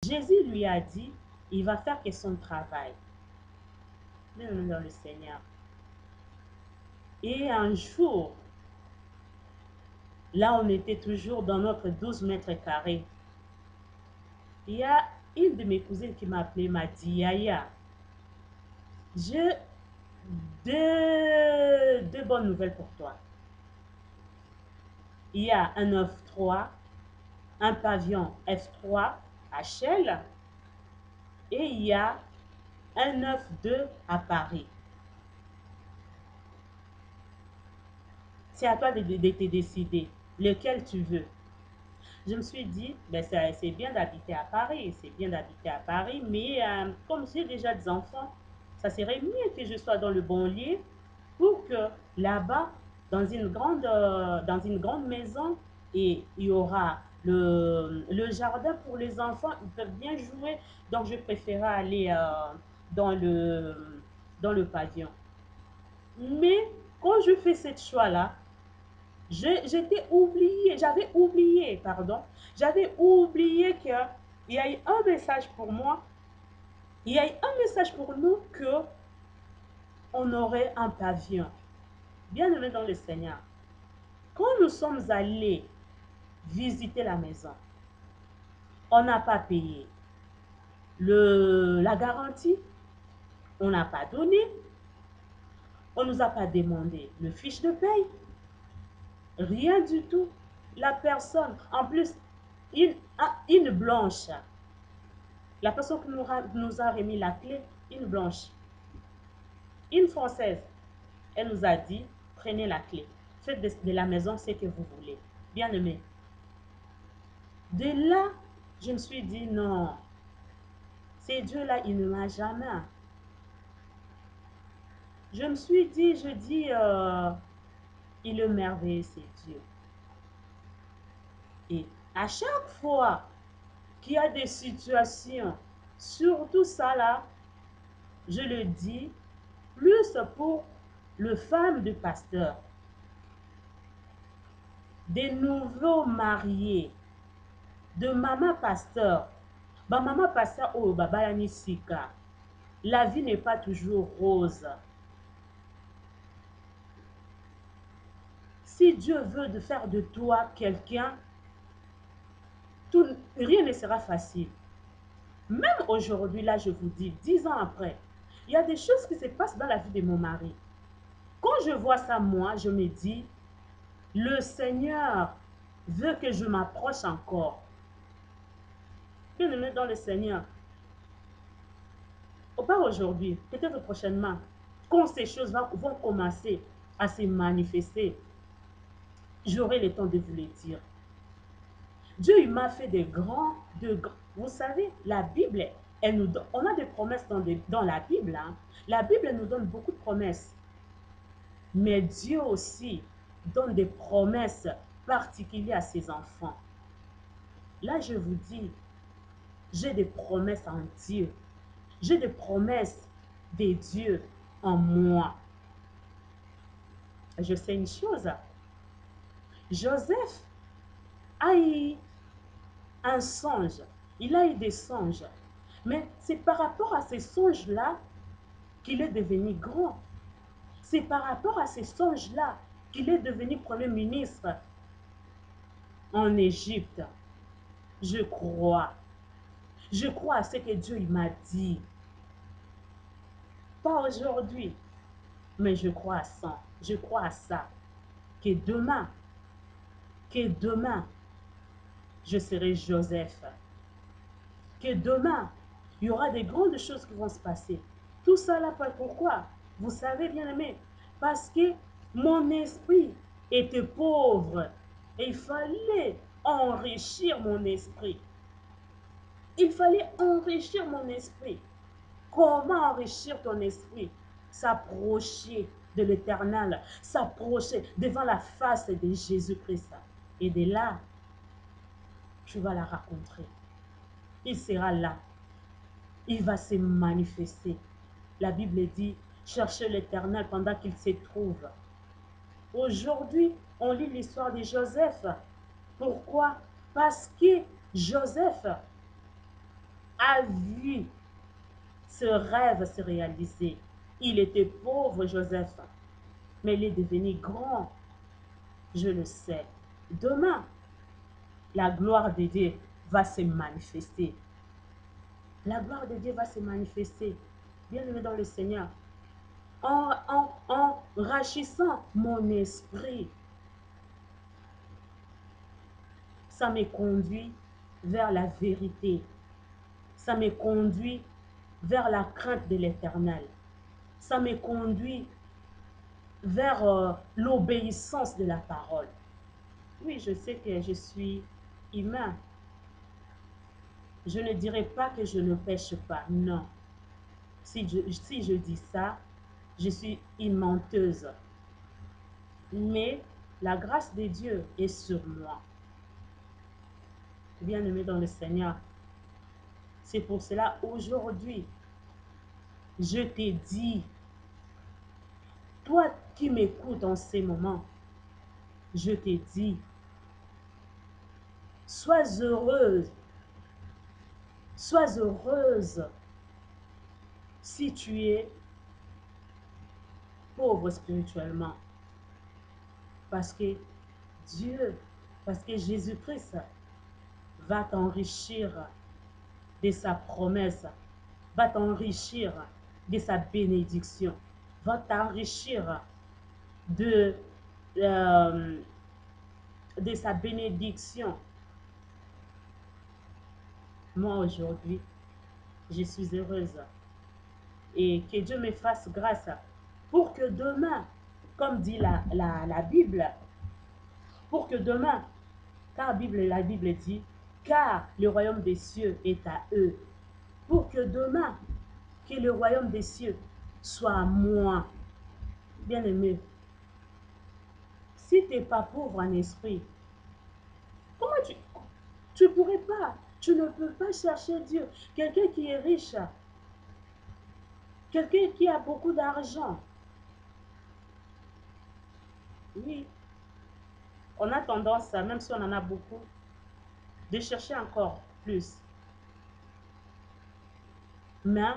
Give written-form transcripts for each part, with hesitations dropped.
Jésus lui a dit, il va faire que son travail. Même dans le Seigneur. Et un jour, là on était toujours dans notre 12 mètres carrés, il y a une de mes cousines qui m'a appelé, m'a dit, Yaya, j'ai deux bonnes nouvelles pour toi. Il y a un F3, un pavillon F3 à Chelles et il y a un F2 à Paris. C'est à toi de te décider lequel tu veux. Je me suis dit, ben c'est bien d'habiter à Paris, c'est bien d'habiter à Paris, mais comme j'ai déjà des enfants, ça serait mieux que je sois dans le banlieue pour que là-bas, dans une grande maison, et il y aura le jardin pour les enfants, ils peuvent bien jouer. Donc, je préférais aller dans dans le pavillon. Mais quand je fais ce choix-là, j'avais oublié qu'il y a eu un message pour moi, il y a eu un message pour nous que on aurait un pavillon. Bien aimé dans le Seigneur, quand nous sommes allés visiter la maison, on n'a pas payé la garantie, on n'a pas donné, on ne nous a pas demandé le fiche de paye, rien du tout. La personne, en plus, une blanche, la personne qui nous a remis la clé, une blanche, une française, elle nous a dit, prenez la clé, faites de la maison ce que vous voulez. Bien aimé. De là, je me suis dit, non, ces dieux-là, il ne m'a jamais. Je me suis dit, il est merveilleux, ces dieux. Et à chaque fois qu'il y a des situations, surtout ça là, je le dis, plus pour le femme de pasteur, des nouveaux mariés, de maman pasteur, maman pasteur oh baba yani sika. La vie n'est pas toujours rose. Si Dieu veut de faire de toi quelqu'un, rien ne sera facile. Même aujourd'hui, là, je vous dis, 10 ans après, il y a des choses qui se passent dans la vie de mon mari. Quand je vois ça, moi, je me dis, le Seigneur veut que je m'approche encore. Bien-aimé dans le Seigneur, pas aujourd'hui, peut-être prochainement, quand ces choses vont commencer à se manifester, j'aurai le temps de vous le dire. Dieu, il m'a fait vous savez, la Bible, on a des promesses dans la Bible. Hein. La Bible nous donne beaucoup de promesses. Mais Dieu aussi donne des promesses particulières à ses enfants. Là, je vous dis, j'ai des promesses en Dieu. J'ai des promesses de Dieu en moi. Je sais une chose. Joseph a eu un songe. Il a eu des songes. Mais c'est par rapport à ces songes-là qu'il est devenu grand. C'est par rapport à ces songes-là qu'il est devenu Premier ministre en Égypte. Je crois. Je crois à ce que Dieu m'a dit. Pas aujourd'hui, mais je crois à ça. Je crois à ça. Que demain, je serai Joseph. Que demain, il y aura des grandes choses qui vont se passer. Tout ça là, pourquoi? Vous savez, bien aimé, parce que mon esprit était pauvre et il fallait enrichir mon esprit. Il fallait enrichir mon esprit. Comment enrichir ton esprit? S'approcher de l'Éternel, s'approcher devant la face de Jésus-Christ. Et de là, tu vas la rencontrer. Il sera là. Il va se manifester. La Bible dit, cherchez l'Éternel pendant qu'il se trouve. Aujourd'hui, on lit l'histoire de Joseph. Pourquoi? Parce que Joseph a vu ce rêve se réaliser. Il était pauvre, Joseph, mais il est devenu grand. Je le sais. Demain, la gloire de Dieu va se manifester. La gloire de Dieu va se manifester. Bien-aimé dans le Seigneur, en rachissant mon esprit, ça me conduit vers la vérité. Ça me conduit vers la crainte de l'Éternel. Ça me conduit vers l'obéissance de la parole. Oui, je sais que je suis humain. Je ne dirais pas que je ne pêche pas. Non. Si je dis ça, je suis une menteuse. Mais la grâce de Dieu est sur moi. Bien-aimé dans le Seigneur, c'est pour cela aujourd'hui, je t'ai dit, toi qui m'écoutes en ces moments, je t'ai dit, sois heureuse, sois heureuse si tu es pauvre spirituellement. Parce que Dieu, parce que Jésus-Christ va t'enrichir de sa promesse, va t'enrichir de sa bénédiction, va t'enrichir de, euh, de sa bénédiction. Moi aujourd'hui, je suis heureuse et que Dieu me fasse grâce pour que demain, comme dit la Bible, pour que demain, car la Bible dit, car le royaume des cieux est à eux, pour que demain, que le royaume des cieux soit à moi. Bien-aimé, si tu n'es pas pauvre en esprit, comment tu pourrais pas, tu ne peux pas chercher Dieu. Quelqu'un qui est riche, quelqu'un qui a beaucoup d'argent. Oui, on a tendance, même si on en a beaucoup, de chercher encore plus. Mais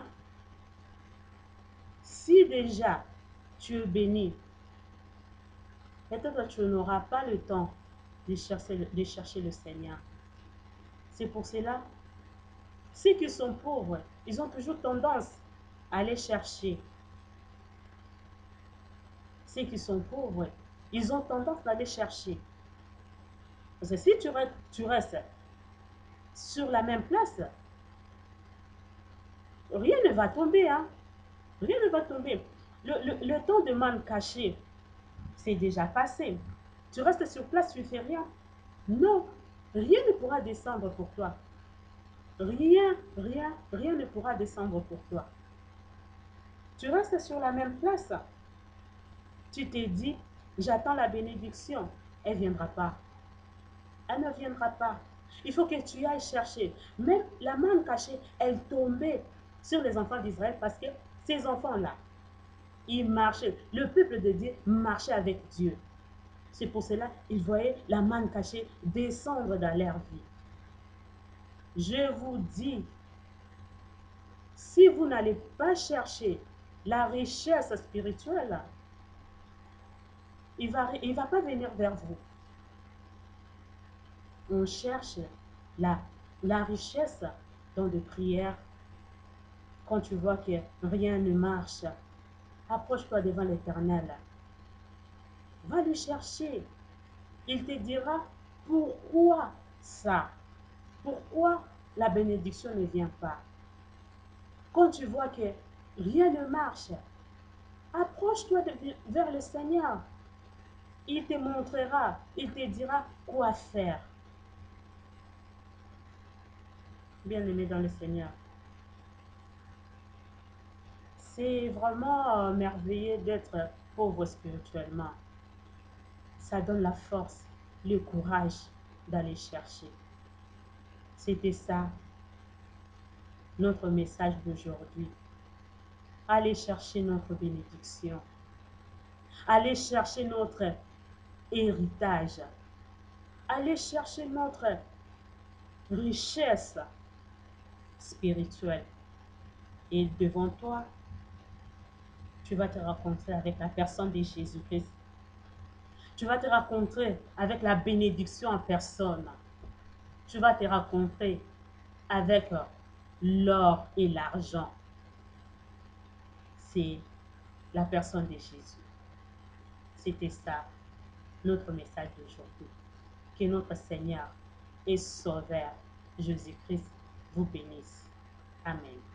si déjà tu es béni, peut-être que tu n'auras pas le temps de chercher le Seigneur. C'est pour cela, ceux qui sont pauvres, ils ont toujours tendance à aller chercher. Ceux qui sont pauvres, ils ont tendance à aller chercher. Parce que si tu restes sur la même place, rien ne va tomber. Hein? Rien ne va tomber. Le temps de manne cachée, c'est déjà passé. Tu restes sur place, tu ne fais rien. Non, rien ne pourra descendre pour toi. Rien ne pourra descendre pour toi. Tu restes sur la même place. Tu t'es dit, j'attends la bénédiction. Elle ne viendra pas. Elle ne viendra pas. Il faut que tu ailles chercher. Même la manne cachée, elle tombait sur les enfants d'Israël parce que ces enfants-là, ils marchaient. Le peuple de Dieu marchait avec Dieu. C'est pour cela qu'ils voyaient la manne cachée descendre dans leur vie. Je vous dis, si vous n'allez pas chercher la richesse spirituelle, il va pas venir vers vous. On cherche la richesse dans des prières. Quand tu vois que rien ne marche, approche-toi devant l'Éternel. Va le chercher. Il te dira pourquoi ça. Pourquoi la bénédiction ne vient pas. Quand tu vois que rien ne marche, approche-toi vers le Seigneur. Il te montrera, il te dira quoi faire. Bien-aimé dans le Seigneur, c'est vraiment merveilleux d'être pauvre spirituellement. Ça donne la force, le courage d'aller chercher. C'était ça, notre message d'aujourd'hui. Allez chercher notre bénédiction. Allez chercher notre héritage. Allez chercher notre richesse. spirituel. Et devant toi, tu vas te rencontrer avec la personne de Jésus-Christ. Tu vas te rencontrer avec la bénédiction en personne. Tu vas te rencontrer avec l'or et l'argent. C'est la personne de Jésus. C'était ça, notre message d'aujourd'hui. Que notre Seigneur et Sauveur Jésus-Christ vous bénisse. Amen.